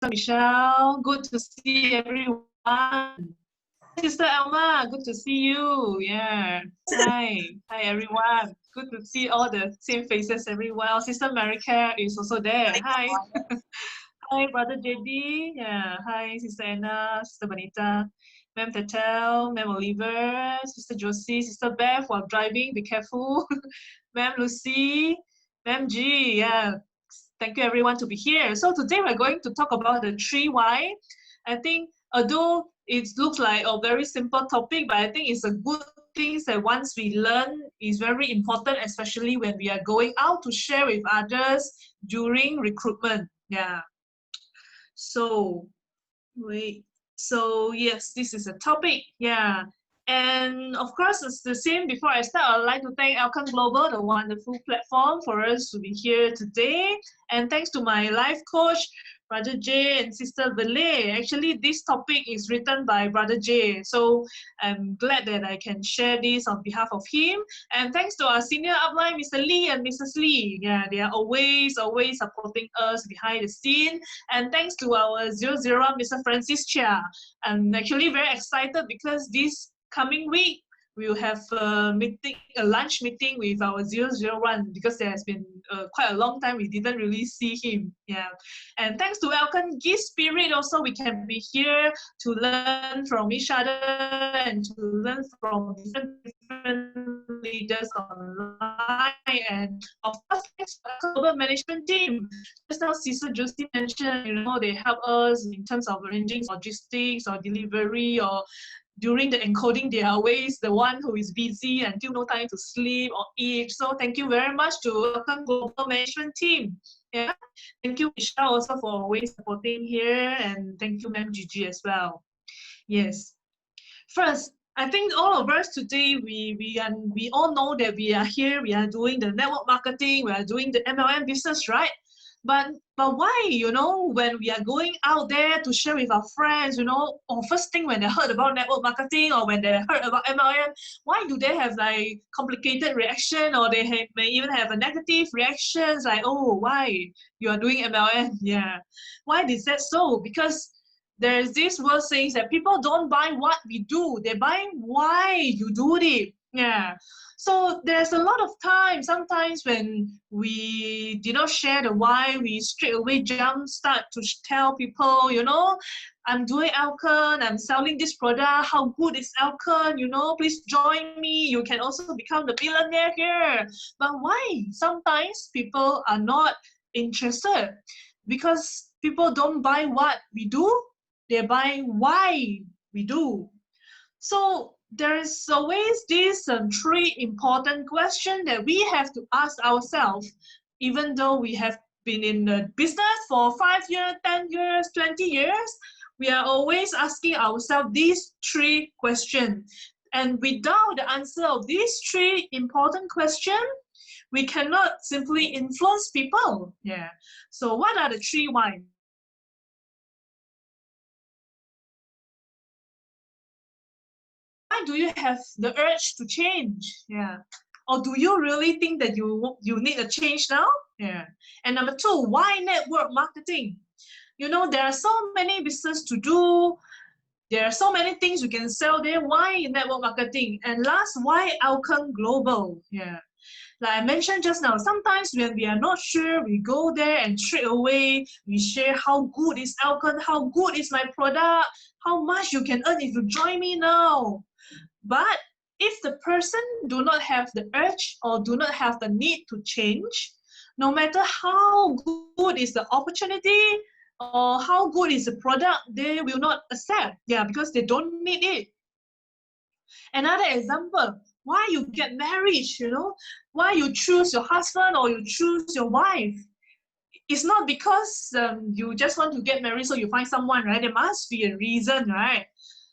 Michelle, good to see everyone. Sister Alma, good to see you. Yeah. Hi everyone. Good to see all the same faces everywhere. Sister Marika is also there. Hi. Hi, Brother JD. Yeah. Hi, Sister Anna, Sister Bonita, Ma'am Tatel, Ma'am Oliver, Sister Josie, Sister Beth while driving. Be careful. Ma'am Lucy, Ma'am G. Yeah. Thank you everyone to be here. So today we're going to talk about the 3 why. I think although it looks like a very simple topic, but I think it's a good thing that once we learn is very important, especially when we are going out to share with others during recruitment. Yeah. So wait. So yes, this is a topic. Yeah. And of course, it's the same. Before I start, I'd like to thank Elken Global, the wonderful platform for us to be here today. And thanks to my life coach, Brother Jay and Sister Belay. Actually, this topic is written by Brother Jay. So I'm glad that I can share this on behalf of him. And thanks to our senior upline, Mr. Lee and Mrs. Lee. Yeah, they are always supporting us behind the scene. And thanks to our 001, Mr. Francis Chia. I'm actually very excited because this coming week, we will have a lunch meeting with our 001 because there has been quite a long time we didn't really see him. Yeah, and thanks to Elken Spirit also, we can be here to learn from each other and to learn from different leaders online. And of course, thanks to our global management team. Just now, Sister Josie mentioned, they help us in terms of arranging logistics or delivery or during the encoding, they are always the one who is busy until no time to sleep or eat. So thank you very much to Elken Global Management Team. Yeah, thank you Michelle also for always supporting here, and thank you Ma'am Gigi as well. Yes. First, I think all of us today, we all know that we are here, we are doing the network marketing, we are doing the MLM business, right? But why, when we are going out there to share with our friends, or first thing when they heard about network marketing or when they heard about MLM, why do they have like complicated reaction, or they may even have a negative reactions like, oh, why you are doing MLM? Yeah. Why is that so? Because there's this word saying that people don't buy what we do, they buy why you do it. Yeah. So there's a lot of time, sometimes when we did not share the why, we straight away start to tell people, I'm doing Elken, I'm selling this product, how good is Elken, please join me, you can also become the billionaire here. But why? Sometimes people are not interested because people don't buy what we do, they buy why we do. So there is always these 3 important questions that we have to ask ourselves, even though we have been in the business for 5 years, 10 years, 20 years, we are always asking ourselves these 3 questions. And without the answer of these 3 important questions, we cannot simply influence people. Yeah. So what are the 3 why? Why do you have the urge to change? Yeah. Or do you really think that you need a change now? Yeah. And number 2, why network marketing? There are so many business to do. There are so many things you can sell there. Why network marketing? And last, why Elken Global? Yeah. Like I mentioned just now, sometimes when we are not sure, we go there and straight away we share how good is Elken, how good is my product, how much you can earn if you join me now. But if the person do not have the urge or do not have the need to change, no matter how good is the opportunity or how good is the product, they will not accept. Yeah, because they don't need it. Another example, why you get married, why you choose your husband or you choose your wife. It's not because you just want to get married so you find someone, right? There must be a reason, right?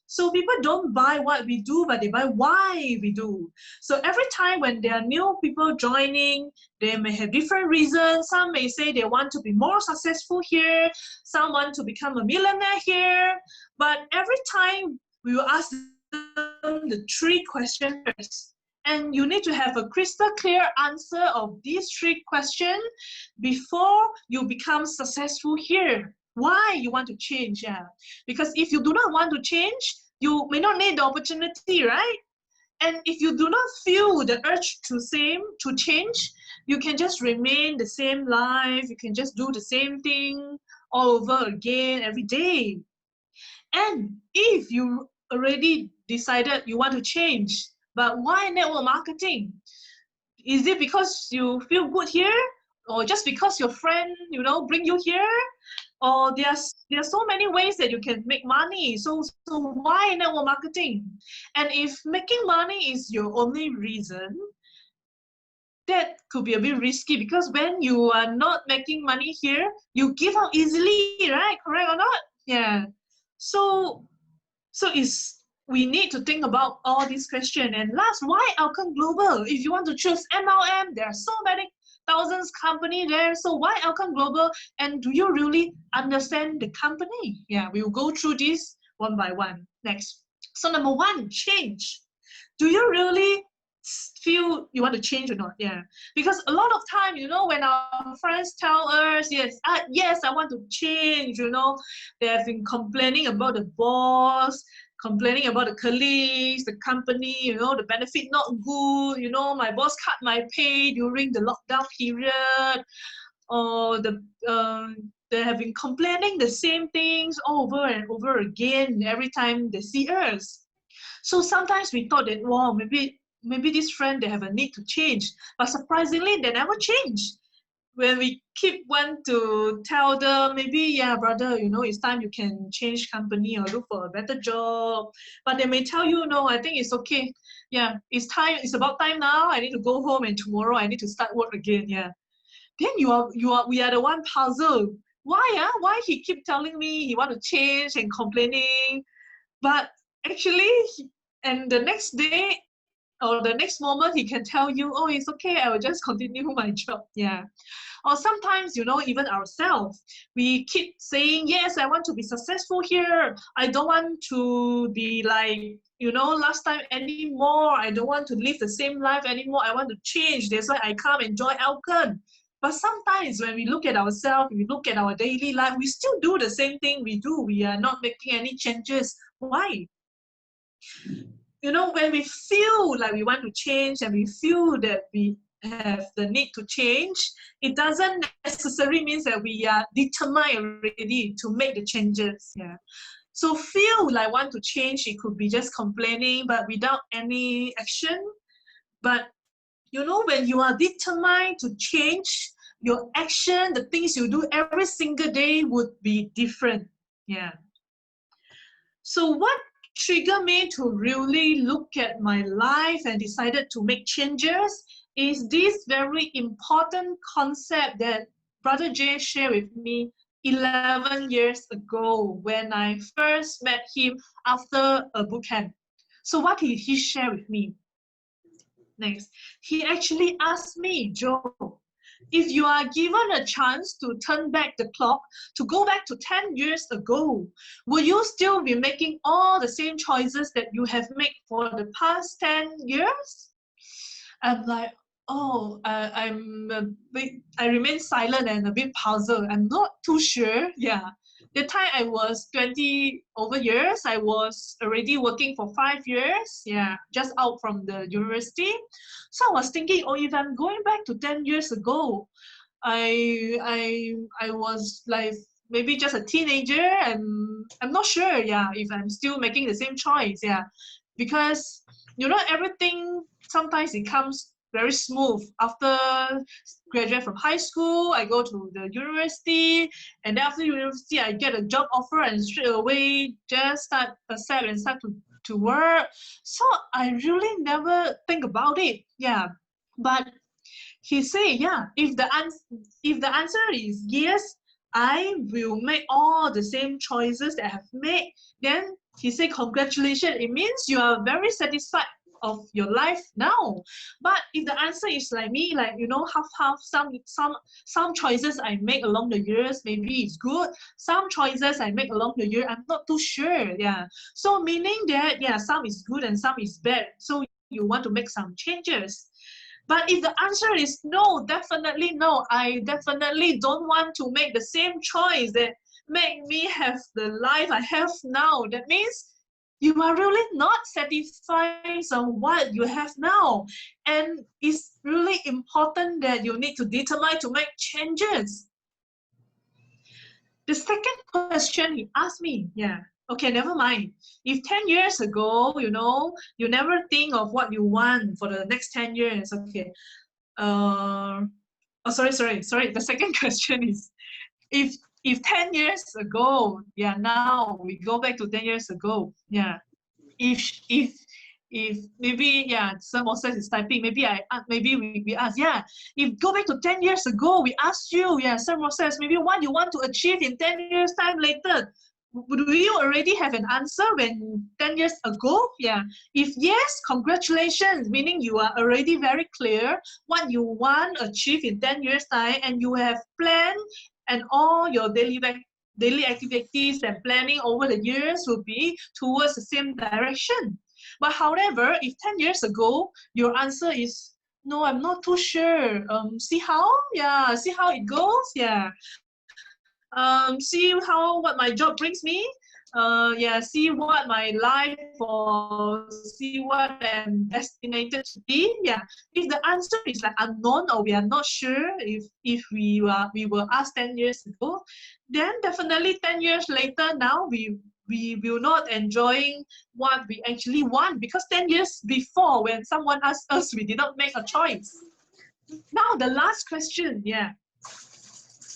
So people don't buy what we do, but they buy why we do. So every time when there are new people joining, they may have different reasons. Some may say they want to be more successful here. Some want to become a millionaire here. But every time we will ask them the 3 questions first. And you need to have a crystal clear answer of these 3 questions before you become successful here. why you want to change. Yeah, because if you do not want to change, you may not need the opportunity, right? And if you do not feel the urge to change, you can just remain the same life. You can just do the same thing all over again every day. And if you already decided you want to change, but why network marketing? Is it because you feel good here, or just because your friend, bring you here? Or there are so many ways that you can make money. So why network marketing? And if making money is your only reason, that could be a bit risky, because when you are not making money here, you give up easily, right? Correct or not? Yeah. So we need to think about all these questions. And last, why Elken Global? If you want to choose MLM, there are so many thousands company there. So why Elken Global? And do you really understand the company? Yeah, we will go through this one by one. Next. So number one, change. Do you really feel you want to change or not? Yeah, because a lot of time, when our friends tell us, yes, I want to change, they have been complaining about the boss, complaining about the colleagues, the company, the benefit not good, my boss cut my pay during the lockdown period, or they have been complaining the same things over and over again every time they see us. So sometimes we thought that, wow, maybe this friend, they have a need to change, but surprisingly they never change. When we keep want to tell them, maybe, yeah, brother, it's time you can change company or look for a better job, but they may tell you, no, I think it's okay. Yeah, it's about time now. I need to go home, and tomorrow I need to start work again. Yeah, then we are the one puzzled. Why he keep telling me he want to change and complaining, but actually, and the next day or the next moment, he can tell you, oh, it's okay, I will just continue my job. Yeah. Or sometimes, even ourselves, we keep saying, yes, I want to be successful here. I don't want to be like, last time anymore. I don't want to live the same life anymore. I want to change. That's why I come and join Elken. But sometimes when we look at ourselves, we look at our daily life, we still do the same thing we do. We are not making any changes. Why? When we feel like we want to change, and we feel that we have the need to change, it doesn't necessarily mean that we are determined already to make the changes. Yeah. So feel like want to change, it could be just complaining, but without any action. But when you are determined to change, your action, the things you do every single day would be different. Yeah. So what triggered me to really look at my life and decided to make changes is this very important concept that Brother Jay shared with me 11 years ago when I first met him after a boot camp. So what did he share with me? Next, he actually asked me, Joe, if you are given a chance to turn back the clock, to go back to 10 years ago, will you still be making all the same choices that you have made for the past 10 years? I'm like, oh, I remain silent and a bit puzzled. I'm not too sure. Yeah. The time I was 20 over years, I was already working for 5 years. Yeah, just out from the university. So I was thinking, oh, if I'm going back to 10 years ago, I was like maybe just a teenager, and I'm not sure, yeah, if I'm still making the same choice. Yeah, because everything sometimes it comes very smooth. After graduate from high school, I go to the university, and then after university I get a job offer, and straight away just start to work. So I really never think about it. Yeah, but he say, yeah, if the answer is yes, I will make all the same choices that I have made, then he say, congratulations, it means you are very satisfied of your life now. But if the answer is like me, like half, some choices I make along the years, maybe it's good, some choices I make along the year, I'm not too sure. Yeah, so meaning that, yeah, some is good and some is bad, so you want to make some changes. But if the answer is no, definitely no, I definitely don't want to make the same choice make me have the life I have now. That means you are really not satisfied on what you have now. And it's really important that you need to determine to make changes. The second question he asked me, yeah, okay, never mind. If 10 years ago, you know, you never think of what you want for the next 10 years, okay. Sorry. The second question is, if 10 years ago, yeah, now we go back to 10 years ago, yeah, if maybe, yeah, some process is typing, maybe we ask, yeah, if go back to 10 years ago, we asked you, yeah, some process, maybe what you want to achieve in 10 years time later, do you already have an answer when 10 years ago? Yeah. If yes, congratulations, meaning you are already very clear what you want to achieve in 10 years time, and you have planned, and all your daily activities and planning over the years will be towards the same direction. But however, if 10 years ago, your answer is, no, I'm not too sure. See how? Yeah, see how it goes. Yeah. See how what my job brings me. Yeah, see what my life, or see what I'm destinated to be. Yeah, if the answer is like unknown, or we are not sure, if we were asked 10 years ago, then definitely 10 years later now we will not enjoying what we actually want, because 10 years before, when someone asked us, we did not make a choice. Now the last question, yeah.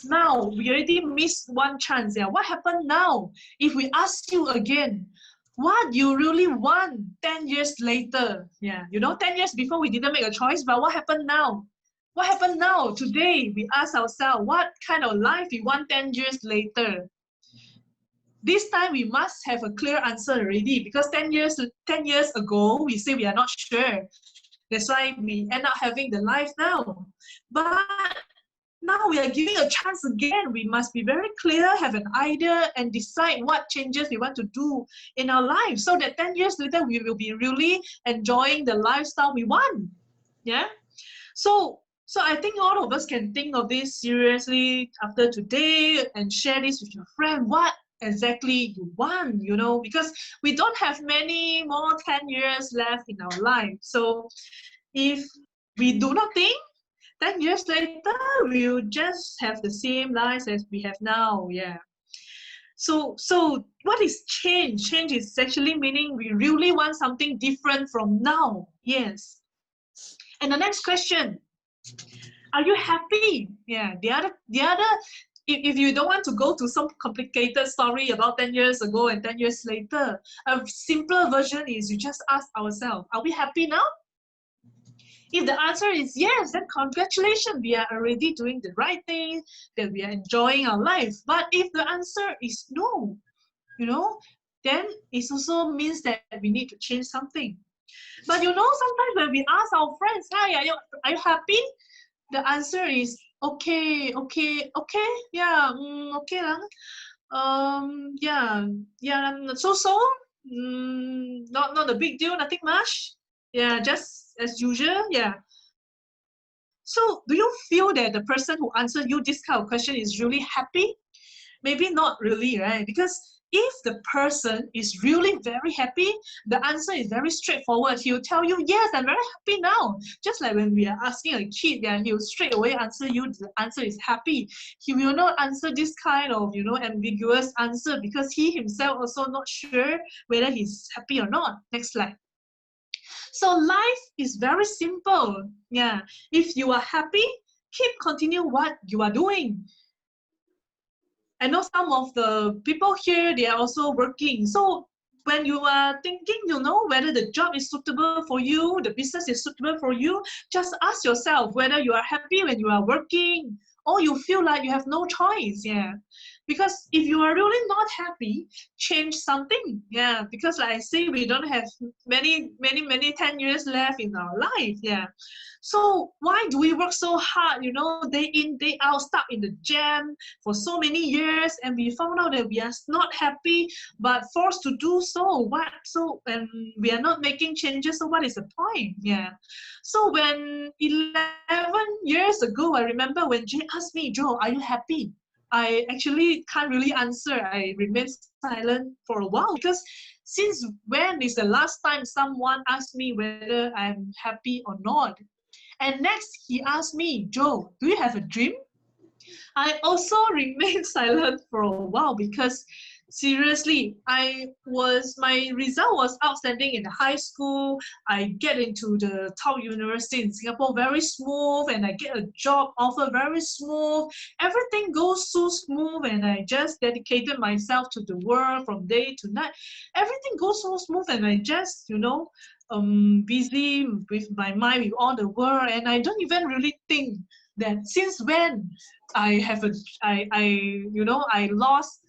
Now we already missed one chance. Yeah, what happened now if we ask you again what you really want 10 years later? Yeah, you know, 10 years before we didn't make a choice, but what happened now? What happened now? Today we ask ourselves what kind of life we want 10 years later. This time we must have a clear answer already, because 10 years ago we say we are not sure. That's why we end up having the life now. But now we are giving a chance again. We must be very clear, have an idea, and decide what changes we want to do in our life, so that 10 years later we will be really enjoying the lifestyle we want. Yeah. So I think all of us can think of this seriously after today and share this with your friend. What exactly you want, you know, because we don't have many more 10 years left in our life. So if we do not think, 10 years later, we'll just have the same lives as we have now. Yeah. So what is change? Change is actually meaning we really want something different from now. Yes. And the next question, are you happy? Yeah. The other, if you don't want to go to some complicated story about 10 years ago and 10 years later, a simpler version is you just ask ourselves, are we happy now? If the answer is yes, then congratulations, we are already doing the right thing, that we are enjoying our life. But if the answer is no, you know, then it also means that we need to change something. But you know, sometimes when we ask our friends, hi, are you happy? The answer is okay, yeah, okay lang. Yeah, so, not a big deal, nothing much. Yeah, just as usual. Yeah. So do you feel that the person who answered you this kind of question is really happy? Maybe not really, right? Because if the person is really very happy, the answer is very straightforward. He'll tell you, yes, I'm very happy now. Just like when we are asking a kid, yeah, he'll straight away answer you, the answer is happy. He will not answer this kind of, you know, ambiguous answer, because he himself also not sure whether he's happy or not. Next slide. So life is very simple. Yeah. If you are happy, continue what you are doing. I know some of the people here, they are also working. So when you are thinking, you know, whether the job is suitable for you, the business is suitable for you, just ask yourself whether you are happy when you are working, or you feel like you have no choice. Yeah. Because if you are really not happy, change something. Yeah. Because like I say, we don't have many 10 years left in our life. Yeah. So why do we work so hard, you know, day in, day out, stuck in the jam for so many years, and we found out that we are not happy, but forced to do so? And we are not making changes, so what is the point? Yeah. So when 11 years ago, I remember when Jay asked me, Joe, are you happy? I actually can't really answer. I remain silent for a while because since when is the last time someone asked me whether I'm happy or not? And next he asked me, Joe, do you have a dream? I also remained silent for a while because seriously, my result was outstanding in the high school. I get into the top university in Singapore very smooth, and I get a job offer very smooth. Everything goes so smooth, and I just dedicated myself to the work from day to night. Everything goes so smooth, and I just, busy with my mind with all the work, and I don't even really think that since when I have a I lost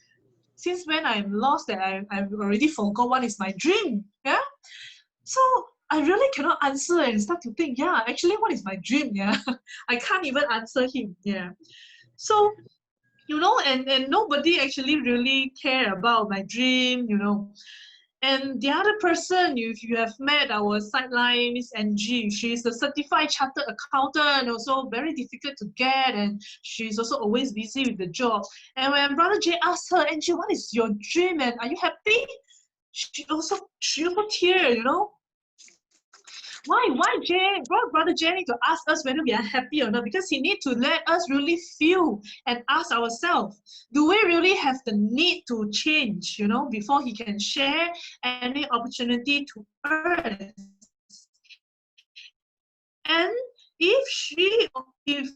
since when I'm lost that I've already forgot what is my dream. Yeah. So I really cannot answer and start to think, yeah, actually what is my dream? Yeah. I can't even answer him. Yeah. So and nobody actually really care about my dream. And the other person, if you have met our sideline, Miss Angie, she's a certified chartered accountant, also very difficult to get, and she's also always busy with the job. And when Brother Jay asked her, Angie, what is your dream and are you happy? She also tear. Why Brother Jay need to ask us whether we are happy or not? Because he need to let us really feel and ask ourselves, do we really have the need to change, before he can share any opportunity to us? And if we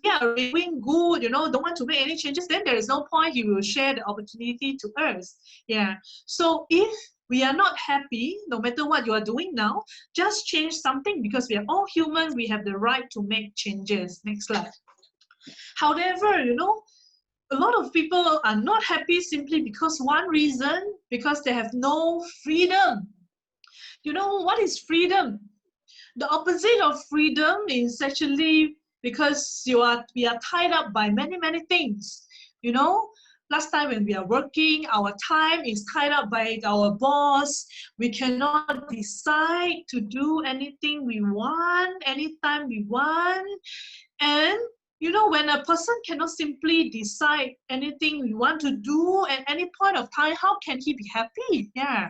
are doing good, don't want to make any changes, then there is no point he will share the opportunity to us. Yeah. So if we are not happy, no matter what you are doing now, just change something because we are all human. We have the right to make changes. Next slide. However, a lot of people are not happy simply because one reason, because they have no freedom. What is freedom? The opposite of freedom is actually because we are tied up by many things. Last time when we are working, our time is tied up by our boss. We cannot decide to do anything we want, anytime we want. And when a person cannot simply decide anything we want to do at any point of time, how can he be happy? Yeah.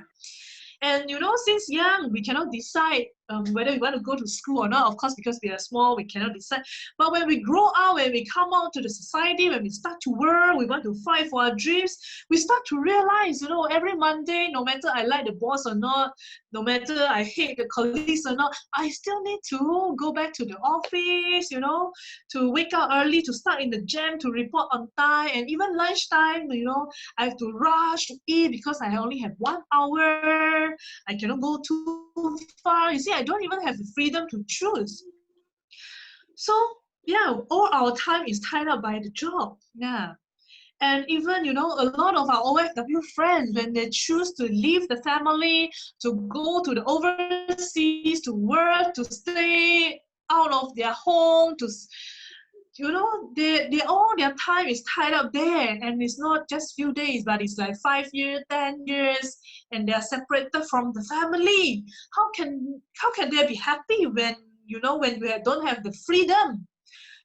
And since young, we cannot decide whether we want to go to school or not. Of course, because we are small, we cannot decide. But when we grow up, when we come out to the society, when we start to work, we want to fight for our dreams, we start to realize, every Monday, no matter I like the boss or not, no matter I hate the colleagues or not, I still need to go back to the office, to wake up early, to start in the jam, to report on time, and even lunchtime, I have to rush to eat because I only have 1 hour. I cannot go too far. You see, I don't even have the freedom to choose. So yeah, all our time is tied up by the job. Yeah. And even, a lot of our OFW friends, when they choose to leave the family, to go to the overseas, to work, to stay out of their home, they all their time is tied up there, and it's not just few days, but it's like 5 years, 10 years, and they are separated from the family. How can they be happy when you don't have the freedom?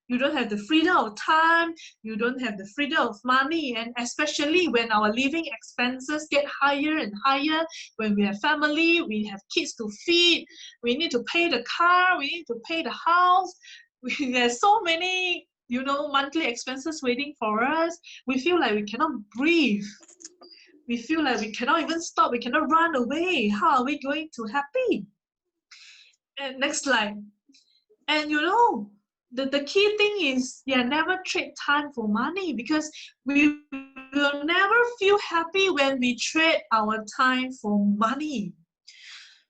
You don't have the freedom of time, you don't have the freedom of money, and especially when our living expenses get higher and higher, when we have family, we have kids to feed, we need to pay the car, we need to pay the house, there's so many, monthly expenses waiting for us. We feel like we cannot breathe. We feel like we cannot even stop, we cannot run away. How are we going to happy? And next slide. And the key thing is, never trade time for money, because we will never feel happy when we trade our time for money.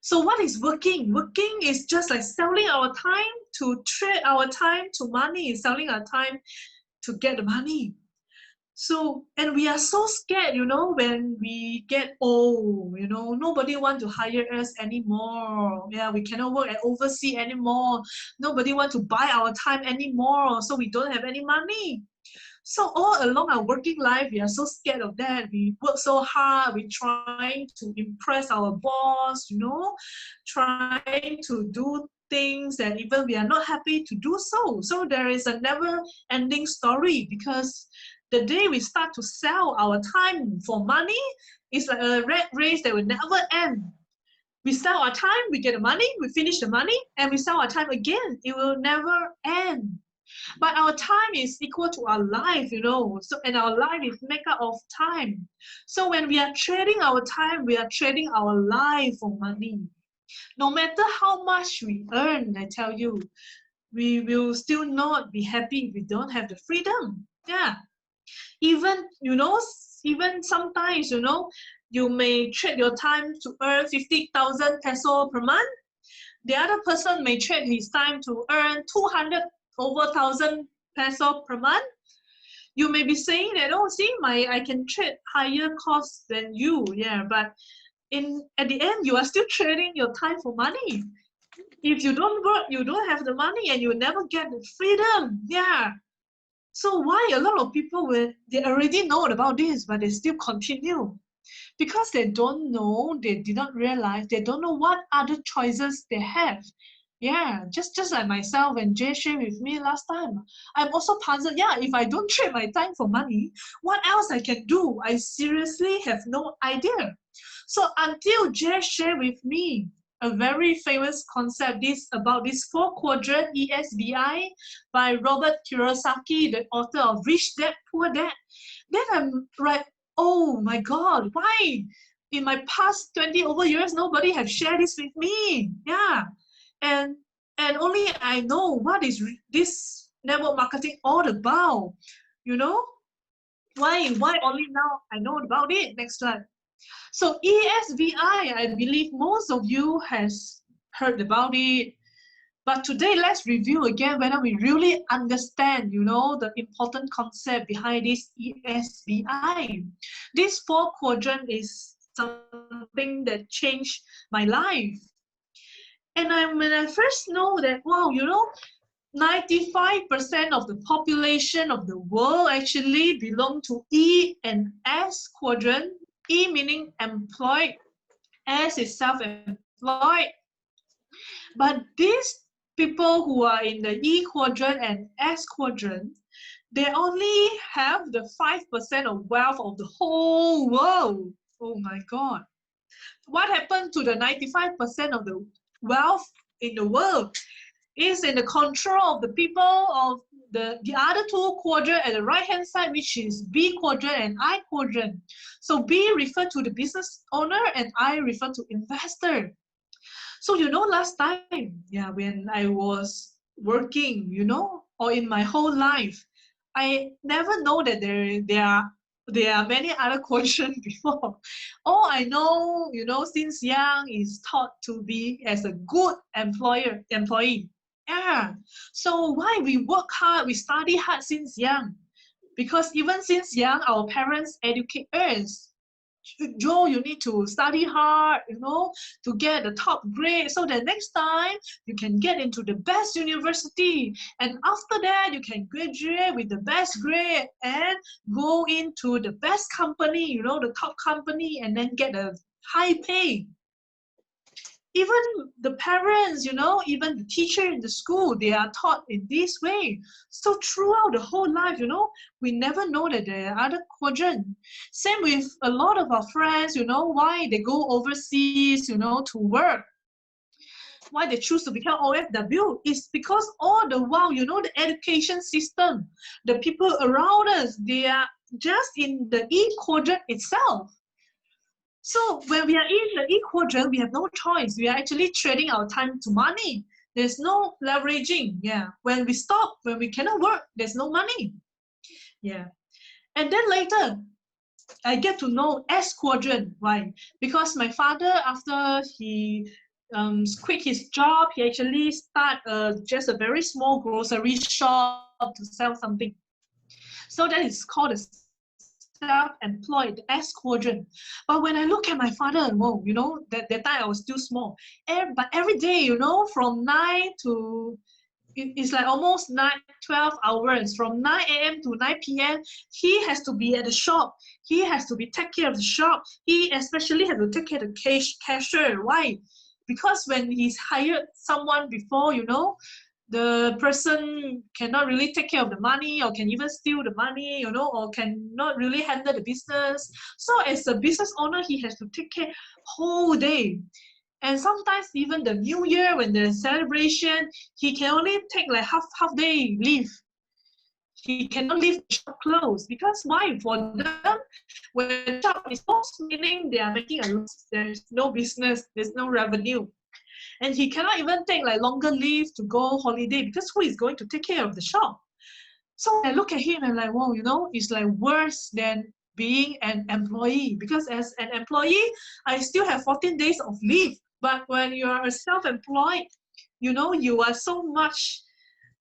So what is working? Working is just like selling our time to trade our time to money, selling our time to get the money. So, and we are so scared, when we get old, nobody want to hire us anymore. Yeah, we cannot work at overseas anymore. Nobody want to buy our time anymore, so we don't have any money. So all along our working life, we are so scared of that. We work so hard, we're trying to impress our boss, trying to do things that even we are not happy to do so. So there is a never-ending story, because the day we start to sell our time for money, it's like a rat race that will never end. We sell our time, we get the money, we finish the money, and we sell our time again. It will never end. But our time is equal to our life, you know. So, and our life is made up of time. So when we are trading our time, we are trading our life for money. No matter how much we earn, I tell you, we will still not be happy if we don't have the freedom. Yeah. Even, you know, even sometimes, you know, you may trade your time to earn 50,000 peso per month. The other person may trade his time to earn 200 over 1,000 peso per month. You may be saying that, oh, see, I can trade higher costs than you. Yeah, but at the end, you are still trading your time for money. If you don't work, you don't have the money and you never get the freedom. Yeah. So why a lot of people, they already know about this, but they still continue? Because they don't know, they did not realize, they don't know what other choices they have. Yeah, just like myself and Jay shared with me last time. I'm also puzzled. Yeah, if I don't trade my time for money, what else I can do? I seriously have no idea. So until Jay shared with me a very famous concept about this 4-quadrant ESBI by Robert Kiyosaki, the author of Rich Dad Poor Dad, then I'm like, oh my God, why in my past 20 over years nobody have shared this with me? Yeah, and only I know what is this network marketing all about. You know, why only now I know about it? Next slide. So ESBI, I believe most of you has heard about it. But today, let's review again whether we really understand, you know, the important concept behind this ESBI. This 4-quadrant is something that changed my life. And when I first know that, wow, you know, 95% of the population of the world actually belong to E and S quadrant. E meaning employed, S is self-employed. But these people who are in the E quadrant and S quadrant, they only have the 5% of wealth of the whole world. Oh my God. What happened to the 95% of the wealth in the world? Is in the control of the people of the other 2 quadrants at the right hand side, which is B quadrant and I quadrant. So B refer to the business owner and I refer to investor. So you know, last time, yeah, when I was working, you know, or in my whole life, I never know that there are many other quadrant before. All I know, you know, since young is taught to be as a good employee. Yeah. So why we work hard, we study hard since young? Because even since young, our parents educate us. Joe, you need to study hard, you know, to get the top grade so that next time you can get into the best university. And after that, you can graduate with the best grade and go into the best company, you know, the top company, and then get a high pay. Even the parents, you know, even the teacher in the school, they are taught in this way. So throughout the whole life, you know, we never know that there are other quadrant. Same with a lot of our friends, you know, why they go overseas, you know, to work. Why they choose to become OFW is because all the while, you know, the education system, the people around us, they are just in the E quadrant itself. So when we are in the E quadrant, we have no choice. We are actually trading our time to money. There's no leveraging. Yeah. When we stop, when we cannot work, there's no money. Yeah. And then later, I get to know S quadrant. Why? Because my father, after he quit his job, he actually started just a very small grocery shop to sell something. So that is called a self-employed, the S quadrant. But when I look at my father, whoa, you know, that time I was still small. But every day, you know, from 9 to, it's like almost 12 hours, from 9 a.m. to 9 p.m., he has to be at the shop. He has to take care of the shop. He especially has to take care of the cashier. Why? Because when he's hired someone before, you know, the person cannot really take care of the money, or can even steal the money, you know, or cannot really handle the business. So as a business owner, he has to take care whole day. And sometimes even the New Year, when there's celebration, he can only take like half day leave. He cannot leave the shop closed, because why? For them, when the shop is closed, meaning they are making a loss. There's no business, there's no revenue. And he cannot even take like longer leave to go holiday, because who is going to take care of the shop? So I look at him and like, whoa, you know, it's like worse than being an employee, because as an employee, I still have 14 days of leave. But when you are a self-employed, you know, you are so much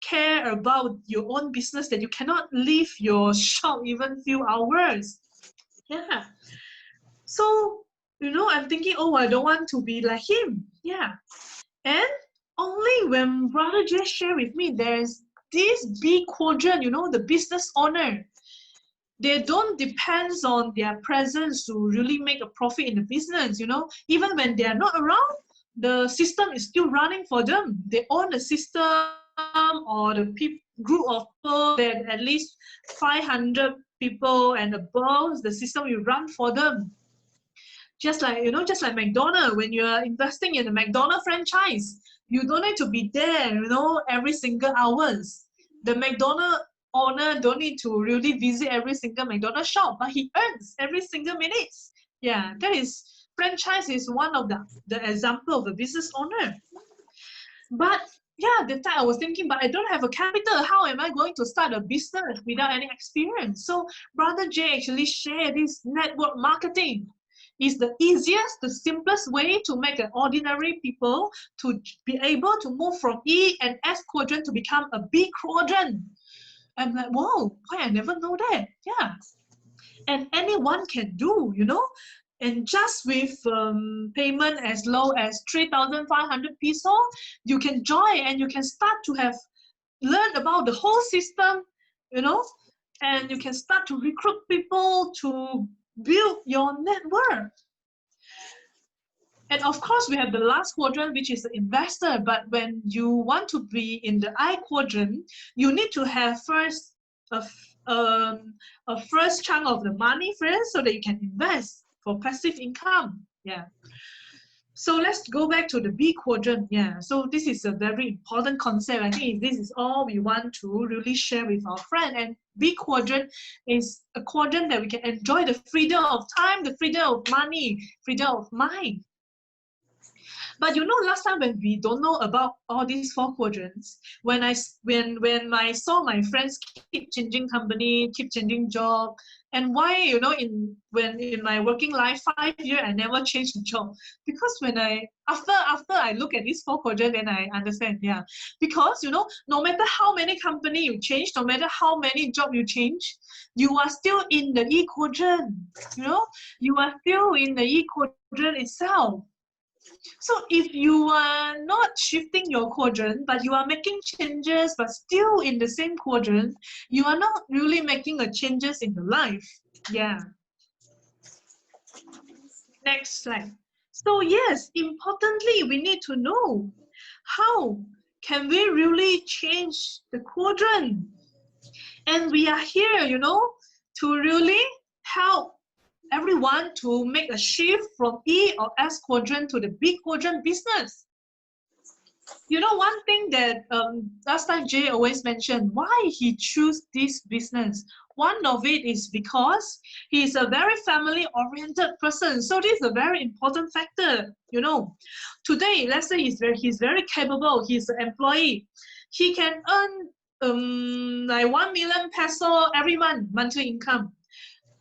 care about your own business that you cannot leave your shop even few hours. Yeah. So, you know, I'm thinking, oh, I don't want to be like him. Yeah. And only when Brother Jay shared with me, there's this B quadrant, you know, the business owner. They don't depend on their presence to really make a profit in the business, you know. Even when they are not around, the system is still running for them. They own the system, or the group of people that at least 500 people and above, the system will run for them. Just like, you know, just like McDonald's, when you're investing in a McDonald's franchise, you don't need to be there, you know, every single hours. The McDonald's owner don't need to really visit every single McDonald's shop, but he earns every single minute. Yeah, that is, franchise is one of the example of a business owner. But yeah, that time I was thinking, but I don't have a capital. How am I going to start a business without any experience? So Brother Jay actually shared this network marketing. Is the easiest, the simplest way to make an ordinary people to be able to move from E and S quadrant to become a B quadrant. I'm like, whoa, why I never know that? Yeah. And anyone can do, you know, and just with payment as low as 3,500 peso, you can join and you can start to have learn about the whole system, you know, and you can start to recruit people to build your network. And of course, we have the last quadrant, which is the investor. But when you want to be in the I quadrant, you need to have first a first chunk of the money first, so that you can invest for passive income. Yeah. So let's go back to the B quadrant. Yeah. So this is a very important concept. I think this is all we want to really share with our friend. And B quadrant is a quadrant that we can enjoy the freedom of time, the freedom of money, freedom of mind. But you know, last time when we don't know about all these four quadrants, when I saw my friends keep changing company, keep changing job, and why, you know, in my working life 5 years I never changed the job, because when after I look at these four quadrants, then I understand. Yeah, because you know, no matter how many company you change, no matter how many job you change, you are still in the E quadrant. You know, you are still in the E quadrant itself. So if you are not shifting your quadrant, but you are making changes, but still in the same quadrant, you are not really making a changes in your life. Yeah. Next slide. So yes, importantly, we need to know how can we really change the quadrant. And we are here, you know, to really help everyone to make a shift from E or S quadrant to the B quadrant business. You know, one thing that last time Jay always mentioned, why he choose this business. One of it is because he's a very family-oriented person. So this is a very important factor. You know, today, let's say he's very capable. He's an employee. He can earn like 1 million peso every month, monthly income.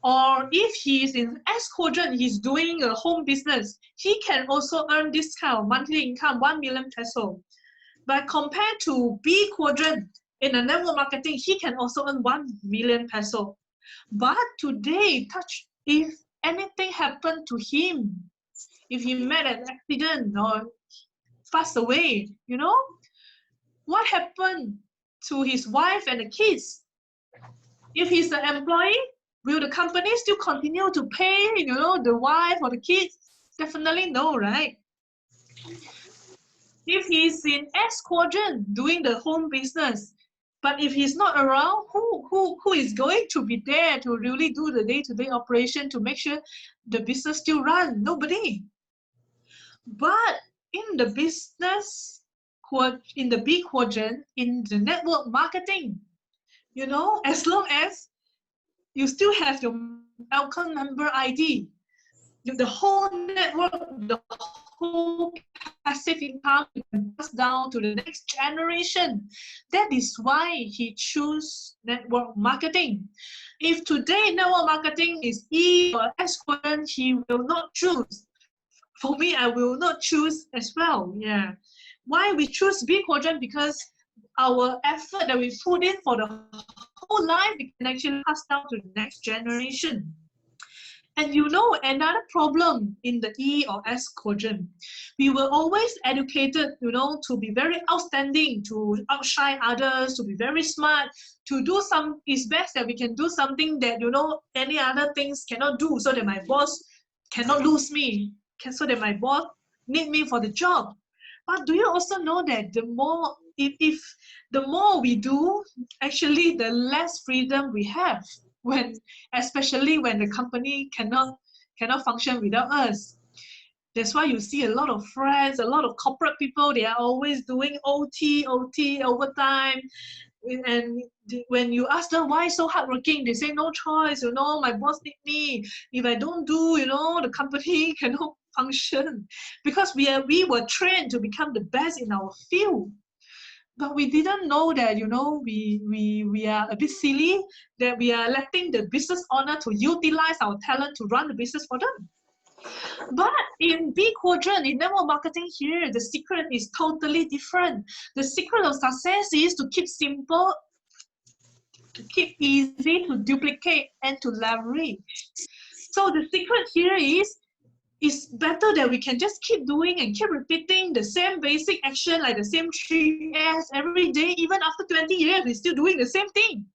Or if he is in S quadrant, he's doing a home business, he can also earn this kind of monthly income, 1 million peso. But compared to B quadrant in the network marketing, he can also earn 1 million peso. But today, if anything happened to him, if he met an accident or passed away, you know, what happened to his wife and the kids? If he's an employee, will the company still continue to pay, you know, the wife or the kids? Definitely no, right? If he's in S quadrant doing the home business, but if he's not around, who is going to be there to really do the day-to-day operation to make sure the business still run? Nobody. But in the business, in the B quadrant, in the network marketing, you know, as long as you still have your Elken member ID, the whole network, the whole passive income can pass down to the next generation. That is why he chose network marketing. If today network marketing is E or S quadrant, he will not choose. For me, I will not choose as well. Yeah. Why we choose B quadrant? Because our effort that we put in for the whole life, we can actually pass down to the next generation. And you know, another problem in the E or S quadrant, we were always educated, you know, to be very outstanding, to outshine others, to be very smart, to do some, it's best that we can do something that, you know, any other things cannot do, so that my boss cannot lose me, so that my boss need me for the job. But do you also know that the more, if the more we do, actually the less freedom we have, when, especially when the company cannot function without us. That's why you see a lot of friends, a lot of corporate people, they are always doing OT, overtime. And when you ask them why so hardworking, they say no choice, you know, my boss need me. If I don't do, you know, the company cannot function. Because we were trained to become the best in our field. But we didn't know that, you know, we are a bit silly, that we are letting the business owner to utilize our talent to run the business for them. But in B quadrant, in network marketing here, the secret is totally different. The secret of success is to keep simple, to keep easy, to duplicate, and to leverage. So the secret here is, it's better that we can just keep doing and keep repeating the same basic action, like the same 3S every day. Even after 20 years, we're still doing the same thing.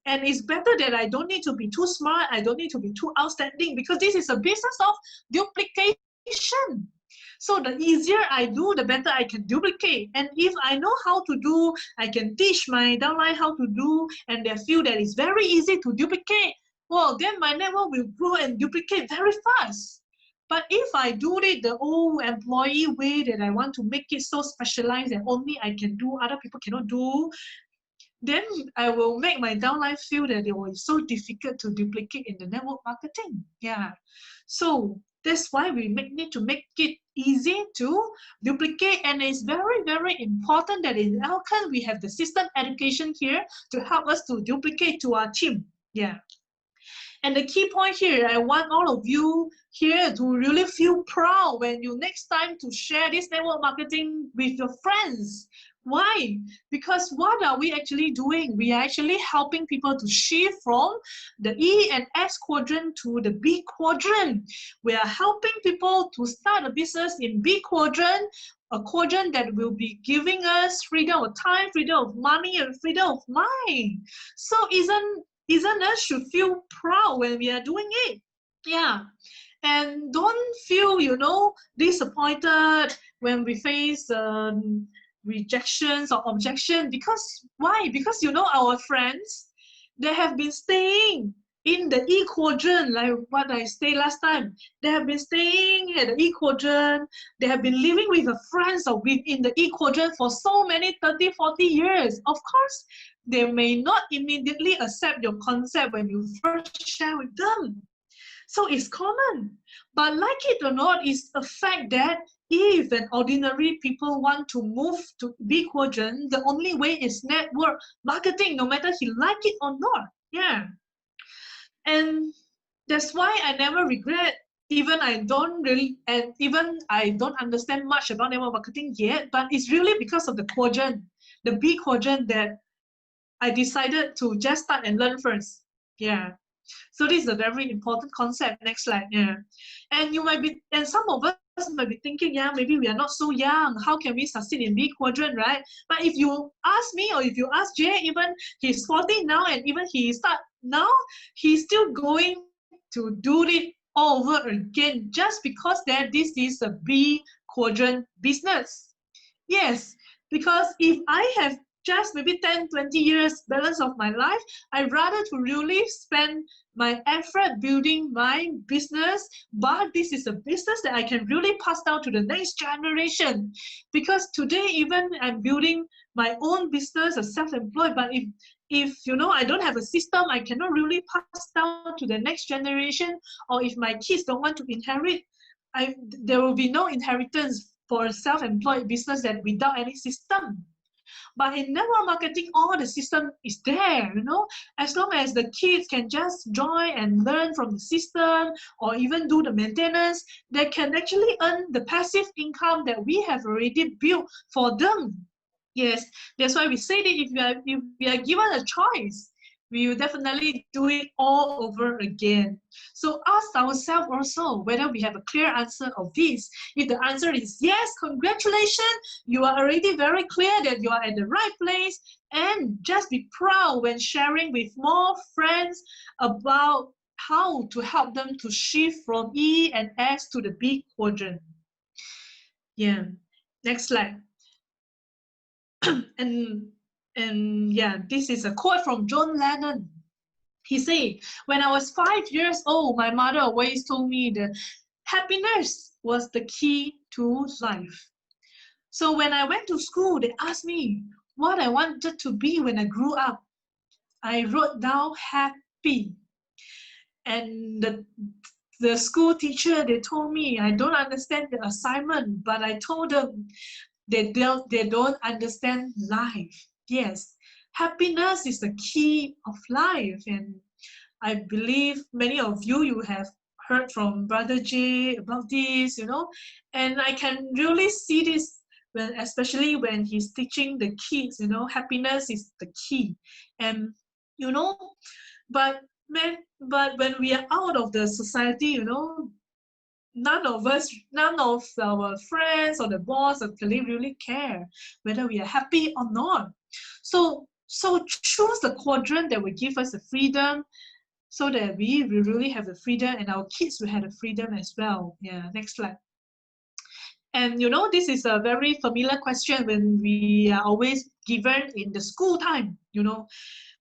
And it's better that I don't need to be too smart, I don't need to be too outstanding, because this is a business of duplication. So the easier I do, the better I can duplicate. And if I know how to do, I can teach my downline how to do, and they feel that it's very easy to duplicate, well, then my network will grow and duplicate very fast. But if I do it the old employee way, that I want to make it so specialized that only I can do, other people cannot do, then I will make my downline feel that it was so difficult to duplicate in the network marketing. Yeah. So that's why we need to make it easy to duplicate. And it's very, very important that in Elken, we have the system education here to help us to duplicate to our team. Yeah. And the key point here, I want all of you here to really feel proud when you next time to share this network marketing with your friends. Why? Because what are we actually doing? We are actually helping people to shift from the E and S quadrant to the B quadrant. We are helping people to start a business in B quadrant, a quadrant that will be giving us freedom of time, freedom of money, and freedom of mind. So isn't us should feel proud when we are doing it? Yeah. And don't feel, you know, disappointed when we face rejections or objection. Because why? Because, you know, our friends, they have been staying in the E quadrant, like what I said last time. They have been staying at the E quadrant. They have been living with the friends or within the E quadrant for so many 30, 40 years. Of course, they may not immediately accept your concept when you first share with them. So it's common. But like it or not, it's a fact that if an ordinary people want to move to B quadrant, the only way is network marketing, no matter he like it or not. Yeah. And that's why I never regret, even I don't understand much about network marketing yet, but it's really because of the quadrant, the B quadrant, that I decided to just start and learn first. Yeah. So this is a very important concept. Next slide. Yeah. And you might be, and some of us might be thinking, yeah, maybe we are not so young. How can we succeed in B quadrant, right? But if you ask me, or if you ask Jay, even he's 40 now, and even he start now, he's still going to do it all over again, just because that this is a B quadrant business. Yes, because if I have just maybe 10, 20 years balance of my life, I'd rather to really spend my effort building my business, but this is a business that I can really pass down to the next generation. Because today, even I'm building my own business as self-employed, but if I don't have a system, I cannot really pass down to the next generation, or if my kids don't want to inherit, there will be no inheritance for a self-employed business that without any system. But in network marketing, all the system is there, as long as the kids can just join and learn from the system or even do the maintenance, they can actually earn the passive income that we have already built for them. Yes, that's why we say that if we are given a choice, we will definitely do it all over again. So ask ourselves also whether we have a clear answer of this. If the answer is yes, congratulations, you are already very clear that you are at the right place, and just be proud when sharing with more friends about how to help them to shift from E and S to the B quadrant. Yeah, next slide. and yeah, this is a quote from John Lennon. He said, when I was 5 years old, my mother always told me that happiness was the key to life. So when I went to school, they asked me what I wanted to be when I grew up. I wrote down happy. And the school teacher, they told me I don't understand the assignment, but I told them they don't understand life. Yes, happiness is the key of life. And I believe many of you have heard from Brother J about this, and I can really see this especially when he's teaching the kids, happiness is the key. And, you know, but when we are out of the society, none of our friends or the boss or colleague really care whether we are happy or not. So choose the quadrant that will give us the freedom, so that we will really have the freedom and our kids will have the freedom as well. Yeah, next slide. And this is a very familiar question when we are always given in the school time.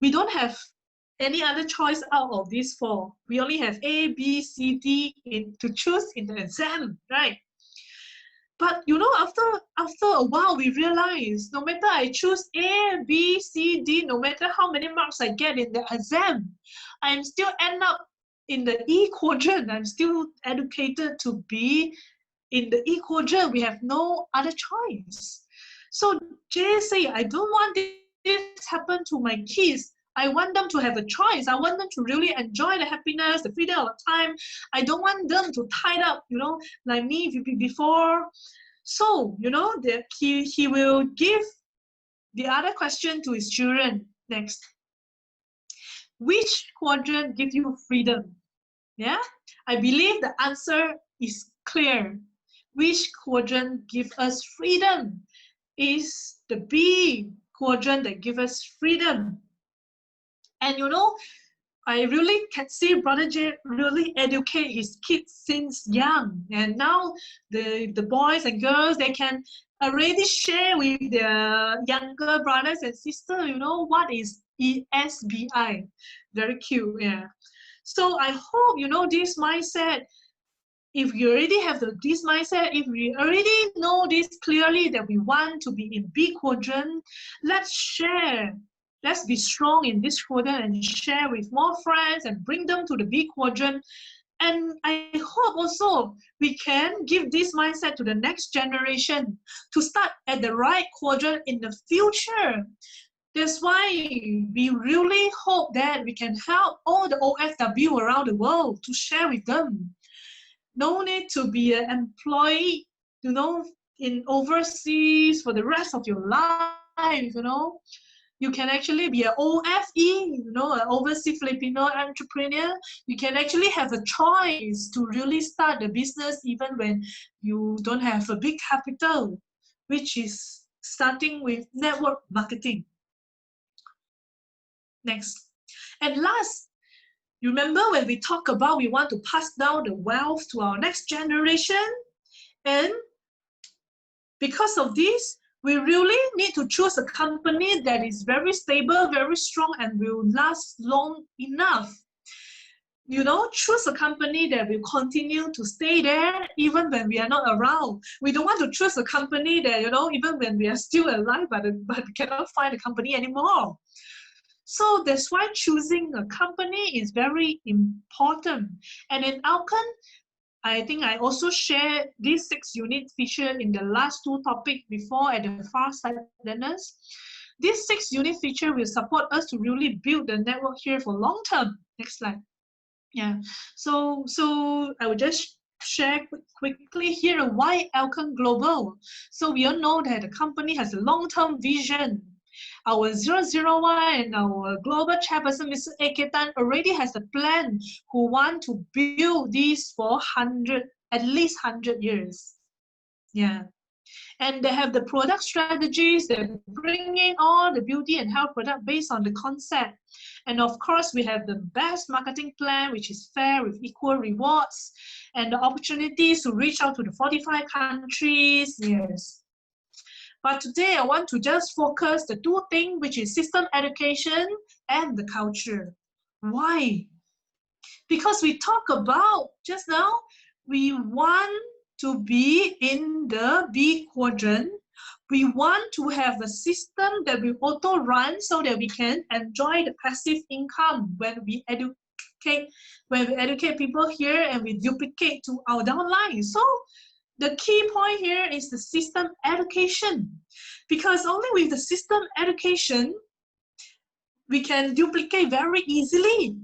We don't have any other choice out of these four. We only have A, B, C, D to choose in the exam, right? But after a while, we realize no matter I choose A, B, C, D, no matter how many marks I get in the exam, I'm still end up in the E quadrant. I'm still educated to be in the E quadrant. We have no other choice. So Jay say, I don't want this happen to my kids. I want them to have a choice. I want them to really enjoy the happiness, the freedom of time. I don't want them to tie up, like me before. So, that he will give the other question to his children next. Which quadrant gives you freedom? Yeah, I believe the answer is clear. Which quadrant gives us freedom? Is the B quadrant that gives us freedom. And I really can see Brother J really educate his kids since young. And now the boys and girls, they can already share with their younger brothers and sisters, what is ESBI. Very cute, yeah. So I hope, this mindset, if you already have this mindset, if we already know this clearly that we want to be in B quadrant, let's share. Let's be strong in this quadrant and share with more friends and bring them to the B quadrant. And I hope also we can give this mindset to the next generation to start at the right quadrant in the future. That's why we really hope that we can help all the OFW around the world to share with them. No need to be an employee, in overseas for the rest of your life, You can actually be an OFE, an overseas Filipino entrepreneur. You can actually have a choice to really start the business even when you don't have a big capital, which is starting with network marketing. Next. And last, remember when we talk about we want to pass down the wealth to our next generation? And because of this, We really need to choose a company that is very stable, very strong, and will last long enough. You know, choose a company that will continue to stay there even when we are not around. We don't want to choose a company that, you know, even when we are still alive, but cannot find a company anymore. So that's why choosing a company is very important. And in Elken, I think I also shared these 6 unique features in the last 2 topics before at the far-sightedness. These 6 unique features will support us to really build the network here for long term. Next slide. Yeah, so I will just share quickly here why Elken Global. So we all know that the company has a long-term vision. Our 001 and our global chairperson, Mr. Eketan, already has a plan who want to build this for at least 100 years. Yeah. And they have the product strategies that bring in all the beauty and health product based on the concept. And of course, we have the best marketing plan, which is fair with equal rewards and the opportunities to reach out to the 45 countries. Yes. But today I want to just focus the 2 things, which is system education and the culture. Why? Because we talk about just now, we want to be in the B quadrant. We want to have a system that will auto run so that we can enjoy the passive income when we educate people here and we duplicate to our downline. So the key point here is the system education, because only with the system education we can duplicate very easily.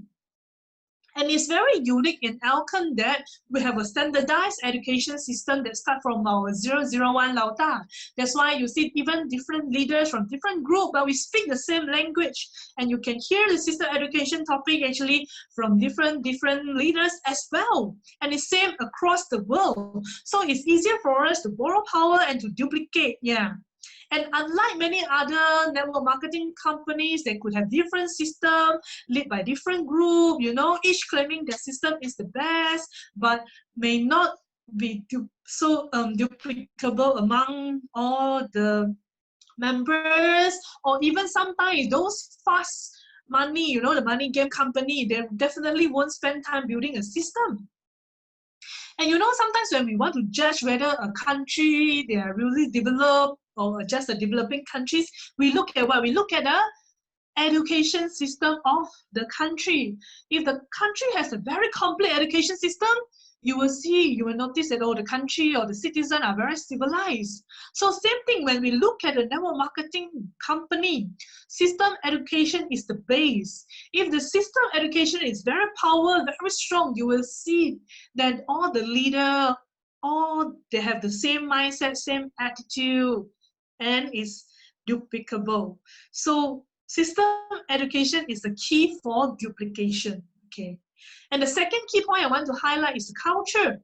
And it's very unique in Elken that we have a standardized education system that starts from our 001 Lauta. That's why you see even different leaders from different groups, but we speak the same language. And you can hear the system education topic actually from different leaders as well. And it's same across the world. So it's easier for us to borrow power and to duplicate, yeah. And unlike many other network marketing companies, they could have different systems led by different groups, you know, each claiming their system is the best, but may not be so duplicable among all the members, or even sometimes those fast money, you know, the money game company, they definitely won't spend time building a system. And you know, sometimes when we want to judge whether a country, they are really developed or just the developing countries, we look at what? We look at the education system of the country. If the country has a very complex education system, you will notice that the country or the citizens are very civilized. So same thing when we look at the network marketing company, system education is the base. If the system education is very powerful, very strong, you will see that all the leaders, they have the same mindset, same attitude, and is duplicable. So system education is the key for duplication. Okay. And the second key point I want to highlight is the culture.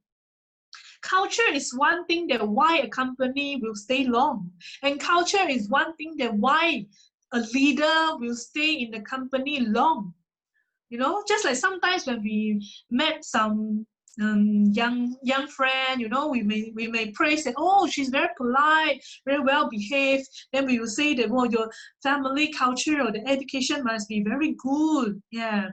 Culture is one thing that why a company will stay long. And culture is one thing that why a leader will stay in the company long. You know, just like sometimes when we met some young friend, you know, we may praise that, oh, she's very polite, very well behaved. Then we will say that, well, your family culture or the education must be very good. Yeah.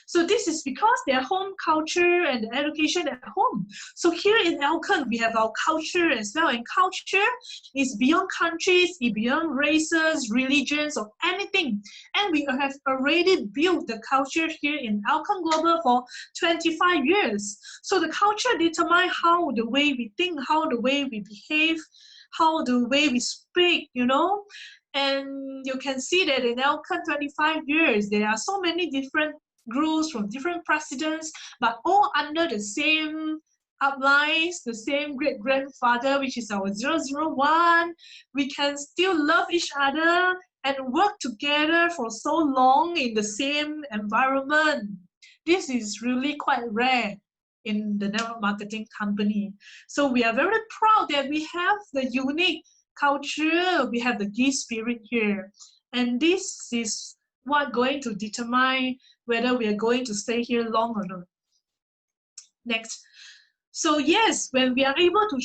So this is because their home culture and the education at home. So here in Elken, we have our culture as well. And culture is beyond countries, beyond races, religions, or anything. And we have already built the culture here in Elken Global for 25 years. So the culture determines how the way we think, how the way we behave, how the way we speak, you know. And you can see that in Elken 25 years, there are so many different groups from different presidents, but all under the same uplines, the same great-grandfather, which is our 001. We can still love each other and work together for so long in the same environment. This is really quite rare in the network marketing company. So we are very proud that we have the unique culture, we have the geek spirit here. And this is what going to determine whether we are going to stay here long or not. Next. So yes, when we are able to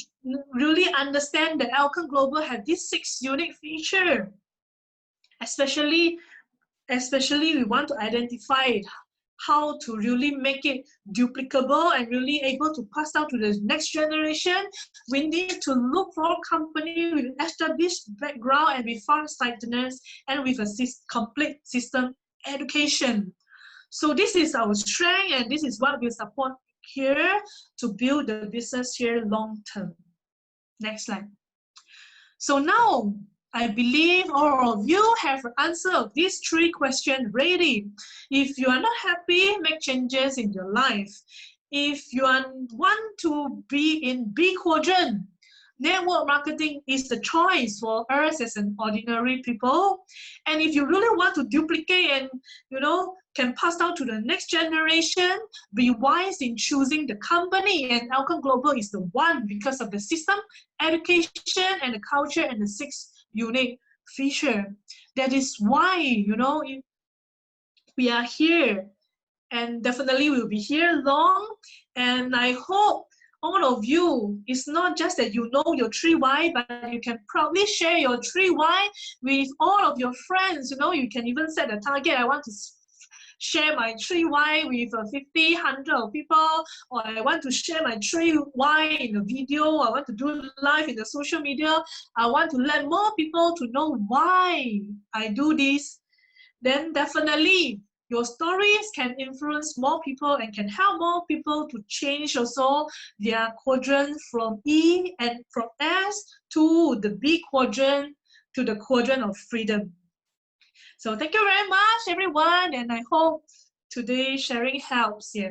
really understand that Elken Global have these 6 unique features, especially we want to identify how to really make it duplicable and really able to pass down to the next generation. We need to look for a company with established background and with far-sightedness and with a complete system education. So this is our strength, and this is what we support here to build the business here long term. Next slide. So now, I believe all of you have an answer of these 3 questions ready. If you are not happy, make changes in your life. If you want to be in B quadrant, network marketing is the choice for us as an ordinary people. And if you really want to duplicate and can pass down to the next generation, be wise in choosing the company. And Elken Global is the one because of the system, education, and the culture, and the 6 unique features. That is why we are here, and definitely we'll be here long. And I hope all of you, it's not just that you know your 3 why, but you can probably share your 3 why with all of your friends. You can even set a target. I want to share my 3 why with 50, 100 people, or I want to share my 3 why in a video. I want to do live in the social media. I want to let more people to know why I do this. Then definitely your stories can influence more people and can help more people to change also their quadrant from E and from S to the B quadrant, to the quadrant of freedom. So thank you very much, everyone, and I hope today's sharing helps. Yeah.